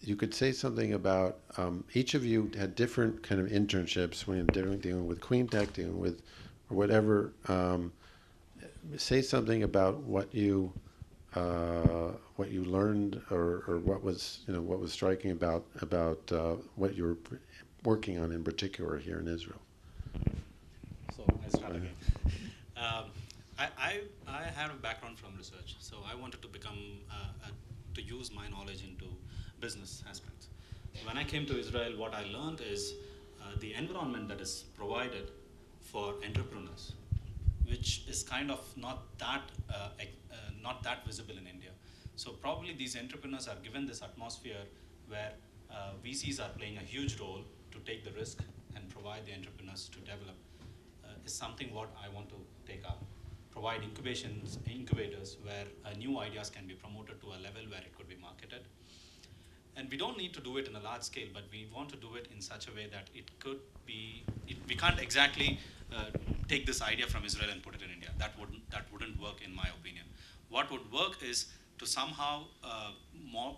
you could say something about each of you had different kind of internships when you're dealing with Queen Tech, dealing with or whatever. Say something about what you learned, or what was what was striking about what you were working on in particular here in Israel. So I start again. Um, I have a background from research, so I wanted to to use my knowledge into business aspects. So when I came to Israel, what I learned is the environment that is provided for entrepreneurs, which is kind of not that visible in India. So probably these entrepreneurs are given this atmosphere where VCs are playing a huge role to take the risk and provide the entrepreneurs to develop. Is something what I want to take up. Provide incubators where new ideas can be promoted to a level where it could be marketed. And we don't need to do it in a large scale, but we want to do it in such a way that it could be, we can't exactly take this idea from Israel and put it in India. That wouldn't work in my opinion. What would work is to somehow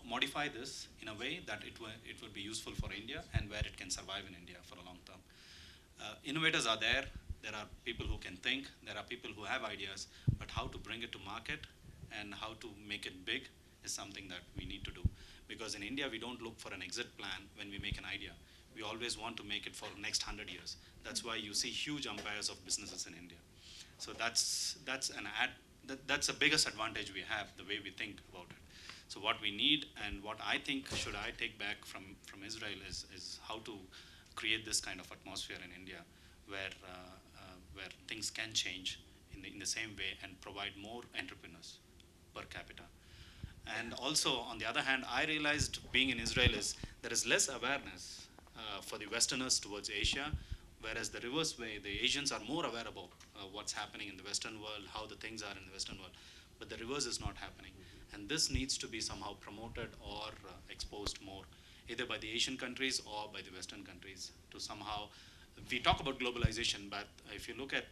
modify this in a way that it would be useful for India and where it can survive in India for a long term. Innovators are there. There are people who can think. There are people who have ideas. But how to bring it to market and how to make it big is something that we need to do. Because in India, we don't look for an exit plan when we make an idea. We always want to make it for the next 100 years. That's why you see huge empires of businesses in India. So that's the biggest advantage we have, the way we think about it. So what we need and what I think should I take back from Israel is how to create this kind of atmosphere in India where things can change in the same way and provide more entrepreneurs per capita. And also, on the other hand, I realized being in Israel is there is less awareness for the Westerners towards Asia, whereas the reverse way, the Asians are more aware about what's happening in the Western world, how the things are in the Western world, but the reverse is not happening. And this needs to be somehow promoted or exposed more, either by the Asian countries or by the Western countries to somehow, we talk about globalization, but if you look at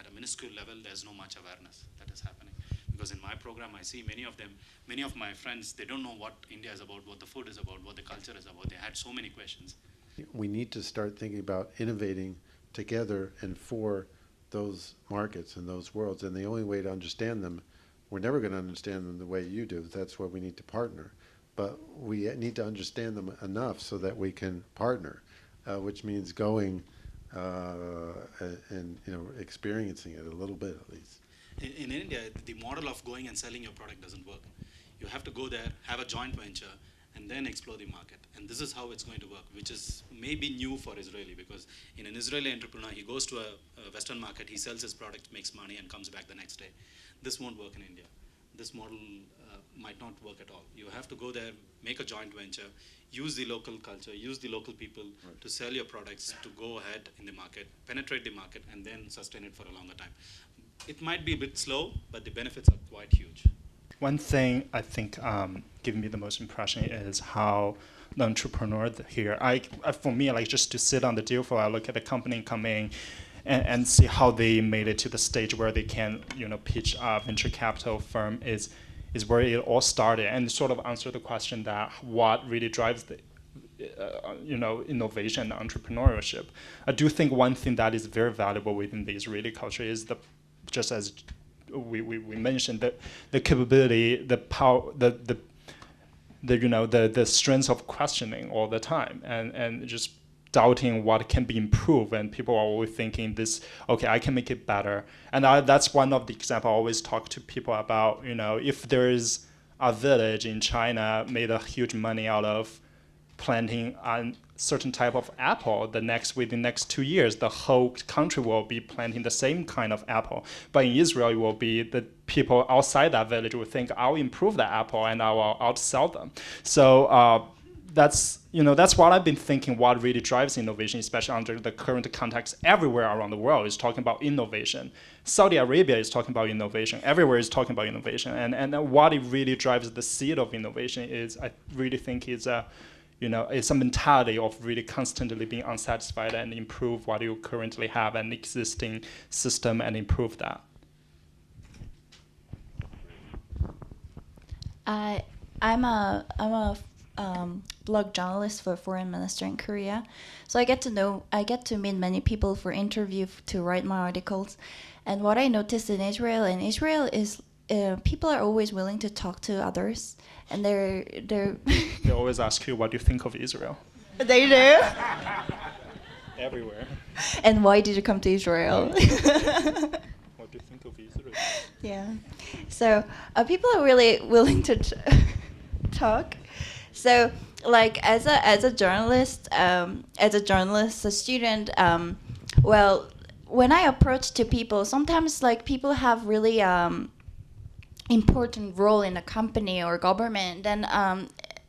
a minuscule level, there's no much awareness that is happening. Because in my program, I see many of my friends, they don't know what India is about, what the food is about, what the culture is about. They had so many questions. We need to start thinking about innovating together and for those markets and those worlds. And the only way to understand them, we're never going to understand them the way you do. That's why we need to partner. But we need to understand them enough so that we can partner, which means going and experiencing it a little bit at least. In India, the model of going and selling your product doesn't work. You have to go there, have a joint venture, and then explore the market. And this is how it's going to work, which is maybe new for Israeli, because in an Israeli entrepreneur, he goes to a Western market, he sells his product, makes money, and comes back the next day. This won't work in India. This model might not work at all. You have to go there, make a joint venture, use the local culture, use the local people to sell your products, to go ahead in the market, penetrate the market, and then sustain it for a longer time. It might be a bit slow, but the benefits are quite huge. One thing I think giving me the most impression is how the entrepreneur here, for me, like just to sit on the deal floor, I look at the company coming and see how they made it to the stage where they can, pitch a venture capital firm is where it all started, and sort of answer the question that what really drives the innovation and entrepreneurship. I do think one thing that is very valuable within the Israeli culture is just as we mentioned, the capability, the power, the strength of questioning all the time, and just doubting what can be improved. And people are always thinking this, okay, I can make it better. And that's one of the examples I always talk to people about. If there is a village in China made a huge money out of planting a certain type of apple, within the next 2 years, the whole country will be planting the same kind of apple. But in Israel, it will be the people outside that village will think, I'll improve that apple and I will outsell them. So that's what I've been thinking. What really drives innovation, especially under the current context everywhere around the world, is talking about innovation. Saudi Arabia is talking about innovation. Everywhere is talking about innovation. And what it really drives the seed of innovation is, I really think, it's a mentality of really constantly being unsatisfied and improve what you currently have, an existing system, and improve that. I'm a blog journalist for foreign minister in Korea, so I get to meet many people for interview to write my articles, and what I noticed in Israel is people are always willing to talk to others, and they're They always ask you what you think of Israel. they do. Everywhere. And why did you come to Israel? What do you think of Israel? Yeah. So people are really willing to talk. So like as a journalist, a student, well, when I approach to people, sometimes like people have really important role in a company or government, then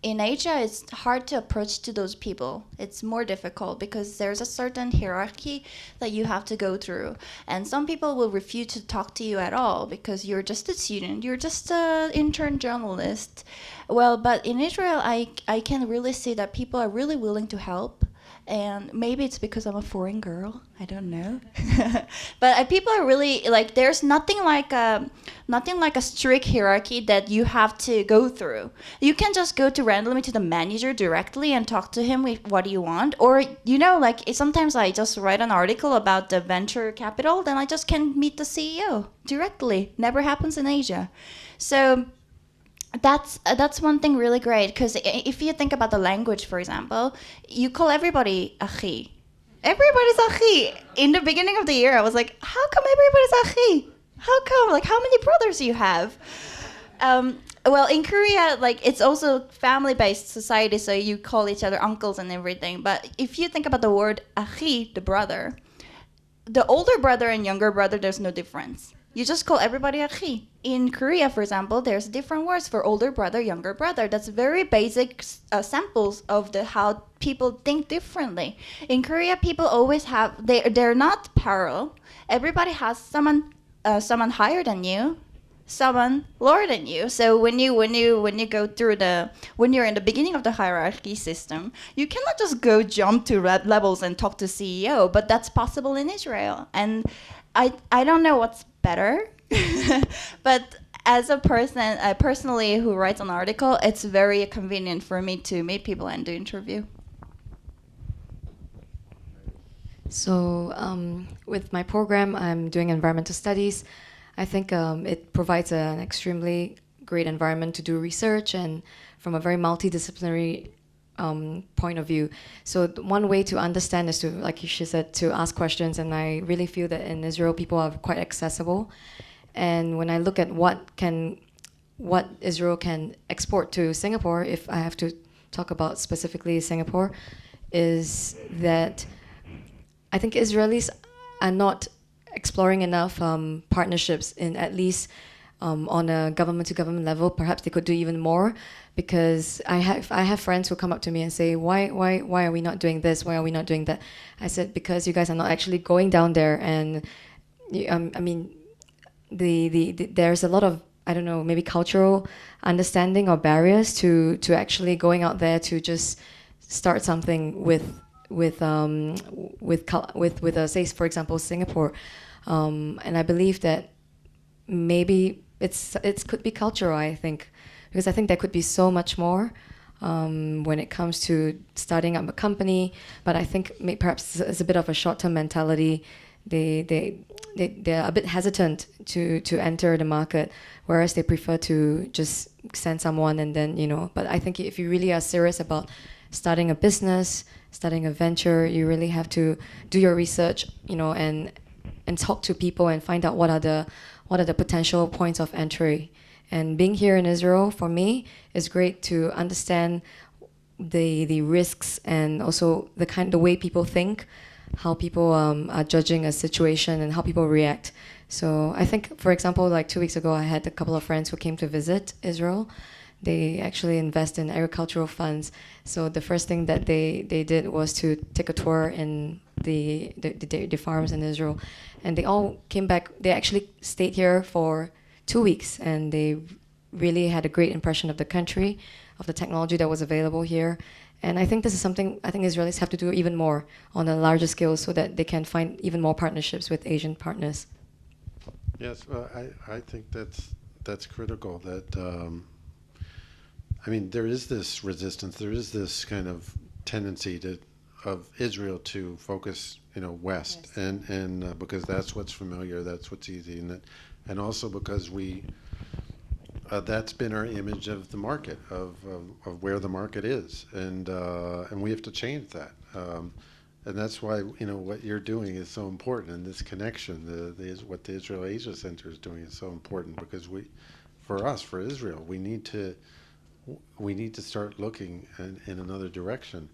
in Asia it's hard to approach to those people. It's more difficult because there's a certain hierarchy that you have to go through, and some people will refuse to talk to you at all because you're just a student, you're just an intern journalist. Well, but in Israel I can really see that people are really willing to help, and maybe it's because I'm a foreign girl. I don't know. But people are really like, there's nothing like a strict hierarchy that you have to go through. You can just go to randomly to the manager directly and talk to him with what you want. Or like sometimes I just write an article about the venture capital, then I just can meet the CEO directly. Never happens in Asia. So that's one thing really great, because if you think about the language, for example, you call everybody achi. Everybody's achi. In the beginning of the year, I was like, how come everybody's achi? How come? Like, how many brothers do you have? Well, in Korea, like, it's also family-based society, so you call each other uncles and everything. But if you think about the word achi, the brother, the older brother and younger brother, there's no difference. You just call everybody achi. In Korea, for example, there's different words for older brother, younger brother. That's very basic samples of how people think differently. In Korea, people always have, they're not parallel. Everybody has someone higher than you, someone lower than you. So when you go through when you're in the beginning of the hierarchy system, you cannot just go jump to levels and talk to CEO. But that's possible in Israel, and I don't know what's better, but as a person, personally who writes an article, it's very convenient for me to meet people and do interview. So with my program, I'm doing environmental studies. I think it provides an extremely great environment to do research, and from a very multidisciplinary point of view. So one way to understand is to, like she said, to ask questions, and I really feel that in Israel people are quite accessible. And when I look at what Israel can export to Singapore, if I have to talk about specifically Singapore, is that I think Israelis are not exploring enough partnerships in at least on a government-to-government level. Perhaps they could do even more, because I have friends who come up to me and say, why are we not doing this? Why are we not doing that? I said, because you guys are not actually going down there, and I mean, there's a lot of, I don't know, maybe cultural understanding or barriers to actually going out there to just start something with say, for example, Singapore, and I believe that maybe it could be cultural. I think, because I think there could be so much more when it comes to starting up a company. But I think perhaps it's a bit of a short-term mentality. They're a bit hesitant to enter the market, whereas they prefer to just send someone and then, But I think if you really are serious about starting a business, starting a venture, you really have to do your research, and talk to people and find out what are the potential points of entry. And being here in Israel, for me, is great to understand the risks, and also the way people think, how people are judging a situation, and how people react. So I think, for example, like 2 weeks ago, I had a couple of friends who came to visit Israel. They actually invest in agricultural funds. So the first thing that they did was to take a tour in the farms in Israel. And they all came back. They actually stayed here for 2 weeks, and they really had a great impression of the country, of the technology that was available here. And I think this is something I think Israelis have to do even more on a larger scale, so that they can find even more partnerships with Asian partners. Yes, well, I think that's critical. That I mean, there is this resistance. There is this kind of tendency of Israel to focus, west, Yes. and because that's what's familiar, that's what's easy, and also because that's been our image of the market, of where the market is, and we have to change that. And that's why what you're doing is so important, and this connection, what the Israel Asia Center is doing is so important because for Israel, we need to start looking in another direction.